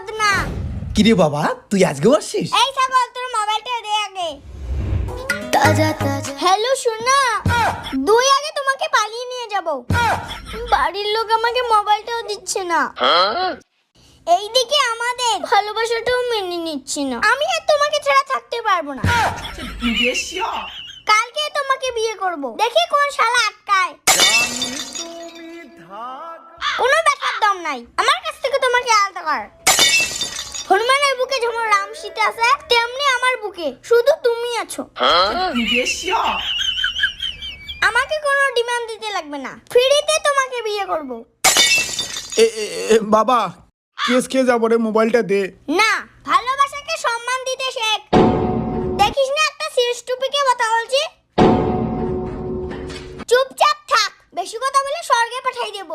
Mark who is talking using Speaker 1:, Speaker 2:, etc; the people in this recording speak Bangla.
Speaker 1: বদনা।
Speaker 2: কিরে বাবা তুই আজকে আসছিস?
Speaker 1: এই ছাগল তোর মোবাইলটা দে আগে। তাজা তাজা। হ্যালো সোনা, দুই আগে তোমাকে পালিয়ে নিয়ে যাব। বাড়ির লোক আমাকে মোবাইলটাও দিচ্ছে না। এইদিকে আমাদের ভালোবাসাটাও মেনে নিচ্ছে না। আমি আর তোমাকে ছাড়া থাকতে পারবো না। কালকে তোমাকে বিয়ে করব, দেখি কোন শালা আটকায়। কোনো ব্যাপার দম নাই আমার কাছ থেকে তোমাকে আলাদা কর। হনুমানের বুকে যেমন রাম সীতা আছে, তেমনি আমার বুকে শুধু তুমি আছো। আমাকে কোনো ডিমান্ড দিতে লাগবে না, ফ্রিতে তোমাকে বিয়ে করব।
Speaker 3: বাবা কেস খেয়ে যাবো রে, মোবাইলটা দে।
Speaker 1: না, ভালোবাসাকে সম্মান দিতে শেখ। দেখিস না একটা সিরিয়াস টপিকে কথা বলছি। চুপচাপ থাক, বেশি কথা বলে স্বর্গে পাঠাই দেব।